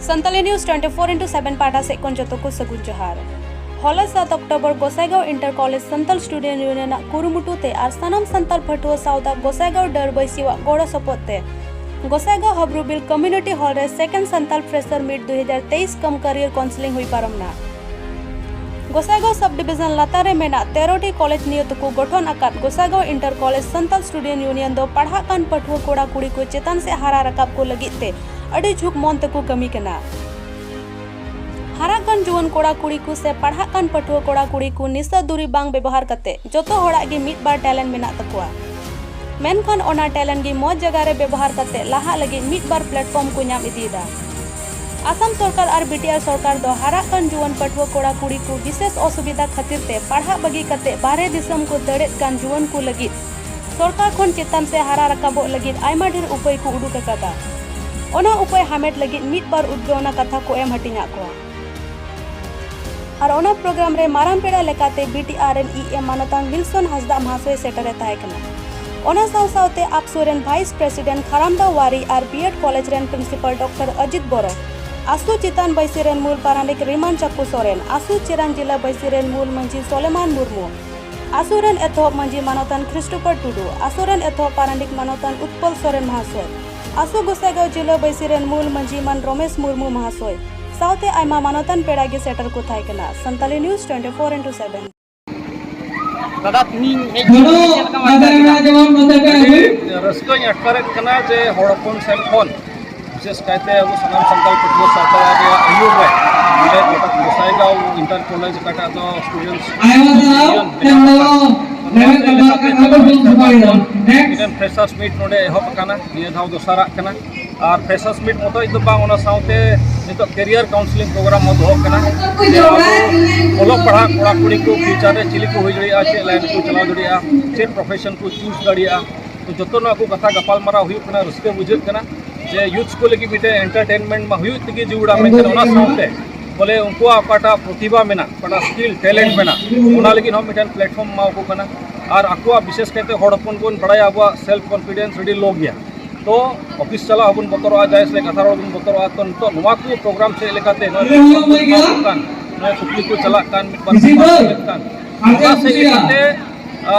Santali news 24/7 पाटा से जतो को सगुन जोहार हॉल 7 October Gossaigaon inter college Santal student union कुरुमुटुते आर सानाम संताल फटुआ साउदा गोसाईगांव डर बैसिवा गोड़ सपोते गोसाईगांव हब्रुबिल कम्युनिटी हॉल रे second Santal fresher meet 2023 cum career counselling हुई पारमना गोसाईगांव सब डिविजन लातारे मेना 13टी कॉलेज नियत को गठन आकाद Gossaigaon inter college Santal student union दो पढ़ा कान पठुआ कोड़ा कुड़ी को चेतन से हारा रकाब को लगिते अड़ी झुक मन तक कमी कना हाराकान जुवन कोड़ा कुड़ी को से पढ़ा कान पठुआ कोड़ा कुड़ी को निशा दूरी बांग व्यवहार करते जोतो होड़ा गे मिट बार टैलेंट मेना तकुआ मेनखान ओना टैलेंट गी मौज जगह रे व्यवहार करते लाहा लगे मिट बार प्लेटफॉर्म को नाम इदीदा आसाम सरकार और बीटीआर सरकार दो हाराकान जुवन पठुआ कोड़ा कुड़ी को विशेष असुविधा खातिर ते पढ़ा बगी करते बारे दिसम को दड़ेत कान जुवन को लगी सरकार खन चेतन से हारा रकाबो लगी आयमा ढेर उपाय को उडुक अकादा ओना उपाय हामेट लगी मिट बार उद्गवना कथा को एम हटिना को और ओना प्रोग्राम रे माराम पेड़ा लेकाते बीटीआरएन मानतान विल्सन हसदा महाशय सेटरे ताहेकना ओना सावते आपसुरेन वाइस प्रेसिडेंट खरामदा वारी और बीएड कॉलेज रेन प्रिंसिपल डॉक्टर अजित बोरो आसु चितान बैसिरेन मूल पारानिक रिमान चक्कू सोरेन आसु चिरांग जिला बैसिरेन मूल मंजी सोलेमान मुर्मू आसुरेन एथोप मंजी मानतान क्रिस्टोफर टुडू आसुरेन एथोप पारानिक मानतान उत्पल सोरेन महाशय आसु गोसाईगांव जिला बैसिरेन मूल मंजी मान रमेश मुर्मू महाशय साउते आयमा मानतान पेड़ा गे सेटर को थाइकना संताली न्यूज 24/7 दादा तीन रस्कई अटकारेट कना जे हड़पन सेल फोन विशेष कहते अब सनाम संताल पठुआ सावता रे आयुर रे मिले गोसाईगांव इंटर कॉलेज काटा दो स्टूडेंट्स फ्रेशर्स मीट नोडे एहब कना निया धाव दोसारा कना और फ्रेशर्स मीट मतो इदो बांग ओना सावते नितो करियर काउंसलिंग प्रोग्राम मो दो कना ओलो पढ़ा कोड़ा कुड़ी को फ्यूचर रे चिली को होई जड़िया चे लाइन को चलाव जड़िया चे प्रोफेशन को चूज जड़िया तो जतो ना को कथा गपाल मारा हुई कना रस्के बुझत कना जे यूथ को लगी मिटे एंटरटेनमेंट मा हुई तगी जुड़ा में ओना सावते बोले उनको अकाटा प्रतिभा मेना अकाटा स्किल टैलेंट मेना ओना लगी हम मिटन प्लेटफॉर्म मा को कना और आकुआ विशेष कहते हड़पन बन बड़ा अब सेल्फ कॉन्फिडेंस रेडी लो गया तो ऑफिस चला हबन बतरवा जाय से कथा रोबन बतरवा तो नितो नवा को प्रोग्राम से लेकाते नय कुकली को चला कान मिट कान ओना से लेकाते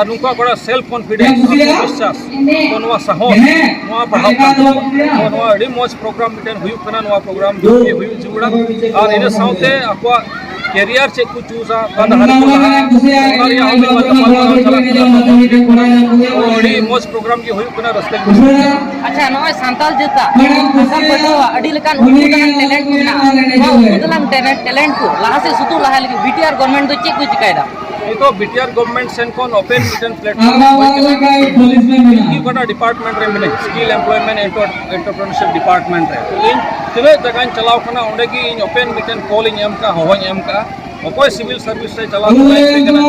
नुका बड़ा सेल्फ कॉन्फिडेंस विश्वास तो नवा साहस नवा पढ़ाव तो नवा अड़ी मौज प्रोग्राम मिटन हुई कना नवा प्रोग्राम जो हुई जुड़ा और इन साउते अक्वा कैरियर चेक को चूजा बाद हर को और यहां में अड़ी मौज प्रोग्राम की हुई कना रस्ते अच्छा नय सांताल जेता आसाम पटवा अड़ी लकान उदलान टैलेंट मेना उदलान टैलेंट को लाहा से सुतु लाहा लगी बीटीआर गवर्नमेंट दो चेक को चिकायदा तो बीटीआर गवर्नमेंट सेन कोन ओपन मिटन प्लेटफॉर्म की बड़ा डिपार्टमेंट रे मिले स्किल एम्प्लॉयमेंट एंटरप्रेन्योरशिप डिपार्टमेंट रे तो इन तिने जगह चलाव कना ओंडे की इन ओपन मिटन कॉलिंग एम का होवन एम का ओकोय सिविल सर्विस से चलाव पे कना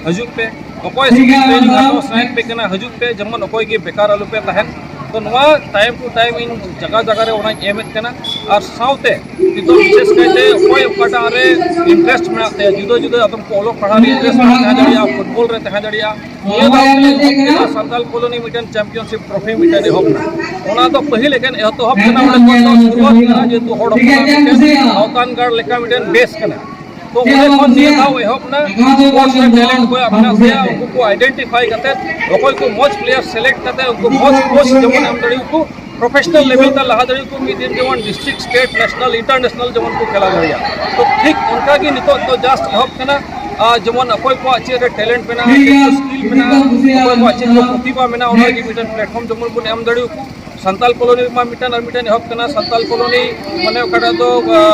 हजुक पे ओकोय सिविल ट्रेनिंग आतो साइन पे कना हजुक पे जमन ओकोय की बेकार आलु पे तहन तो नवा टाइम टू टाइम इन जगह जगह रे ओना एमत कना और साउते तो विशेष कहते ओकोय ओकाटा रे इंटरेस्ट मेनाते जुदो जुदो आतम को ओलो पढ़ा रे इंटरेस्ट मेना जड़िया फुटबॉल रे तहा जड़िया ये बात संताल कॉलोनी मिटन चैंपियनशिप ट्रॉफी मिटन होबना ओना तो पहिल लेकिन ए तो हब कना ओने को शुरुआत कना जे तो होड़ मिटन अवतानगढ़ लेका मिटन बेस कना तो उन्हें कौन दिया था वो अपना स्पोर्ट्स में टैलेंट को अपना दिया उनको आइडेंटिफाई करते कोई को मौज प्लेयर सेलेक्ट करते उनको मौज कोच जमन हम दड़ी को प्रोफेशनल लेवल तक लहा दड़ी को मीडियम जमन डिस्ट्रिक्ट स्टेट नेशनल इंटरनेशनल जमन को खेला गया तो ठीक उनका की नितो तो जस्ट हब कना जमन कोई को अच्छे टैलेंट मेना स्किल मेना कोई को अच्छे प्रतिभा मेना ओना की मिटन प्लेटफॉर्म जमन को हम दड़ी संताल कॉलोनी में मिटन और मिटन हब कना संताल कॉलोनी माने ओकाटा तो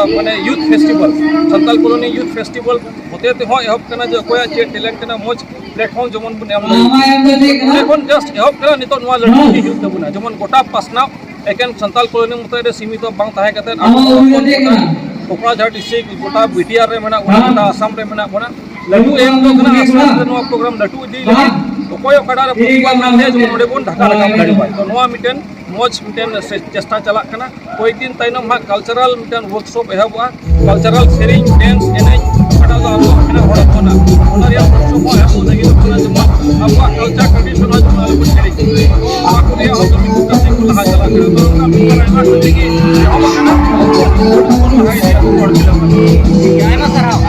माने youth festival Santal colony youth festival होते ते हो हब कना जो कोया चे टैलेंट कना मोज प्लेटफॉर्म जमन बुन हम कोन जस्ट हब कना नितो नवा लड़की की यूथ तबुना जमन गोटा पासनाव एकेन संताल कॉलोनी मते सीमित बांग ताहे कते कोकराझाट डिस्ट्रिक्ट गोटा बीटीआर रे मेना गोटा आसाम रे मेना बना लटू एम तो कना आसाम रे नवा प्रोग्राम लटू इदी लगी ओकोय ओकाटा रे प्रोग्राम नाम दे जो नोडे बोन ढाका रकाम दाड़ी बाय तो नवा मिटन मौज मिटन चेष्टा चला कना कोई दिन ताइनम हा कल्चरल मिटन वर्कशॉप एहबा कल्चरल सेरिंग डांस एनएच ओकाटा दो आबो मेना होड़ा कोना ओना रे वर्कशॉप एहबो लगी कोना जमा आपा कल्चर ट्रेडिशनल जमा को सेरिंग आपको ये हो तो मिटन से को लहा चला कना तो ना मिटन आइमा लगी हम कना ᱴᱷᱤᱠ ᱜᱮᱭᱟ, ᱟᱭᱢᱟ ᱥᱟᱨᱦᱟᱣ